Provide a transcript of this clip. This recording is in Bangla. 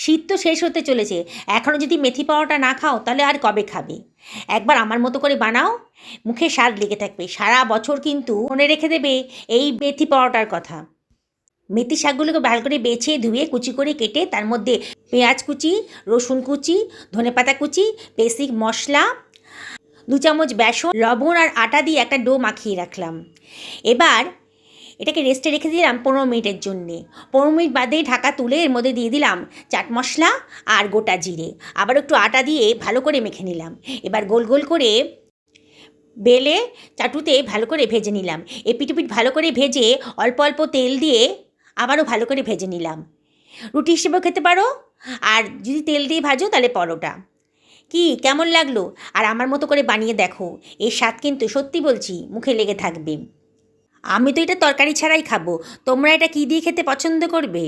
শীত তো শেষ হতে চলেছে, এখনও যদি মেথি পাওয়াটা না খাও তাহলে আর কবে খাবে? একবার আমার মতো করে বানাও, মুখে স্বাদ লেগে থাকবে, সারা বছর কিন্তু মনে রেখে দেবে এই মেথি পাওয়াটার কথা। মেথি শাকগুলোকে ভালো করে বেছে ধুয়ে কুচি করে কেটে তার মধ্যে পেঁয়াজ কুচি, রসুন কুচি, ধনেপাতা কুচি, বেসিক মশলা, 2 চামচ বেসন, লবণ আর আটা দিয়ে একটা ডো মাখিয়ে রাখলাম। এবার এটাকে রেস্টে রেখে দিলাম 15 মিনিটের জন্যে। 15 মিনিট বাদে ঢাকা তুলে এর মধ্যে দিয়ে দিলাম চাট মশলা আর গোটা জিরে, আবার একটু আটা দিয়ে ভালো করে মেখে নিলাম। এবার গোল গোল করে বেলে চাটুতে ভালো করে ভেজে নিলাম। এপিঠ ওপিঠ ভালো করে ভেজে অল্প অল্প তেল দিয়ে আবারও ভালো করে ভেজে নিলাম। রুটি হিসেবেও খেতে পারো, আর যদি তেল দিয়ে ভাজো তাহলে পরোটা। কি কেমন লাগলো? আর আমার মতো করে বানিয়ে দেখো, এর স্বাদ কিন্তু সত্যি বলছি মুখে লেগে থাকবে। আমি তো এটা তরকারি ছাড়াই খাবো, তোমরা এটা কী দিয়ে খেতে পছন্দ করবে?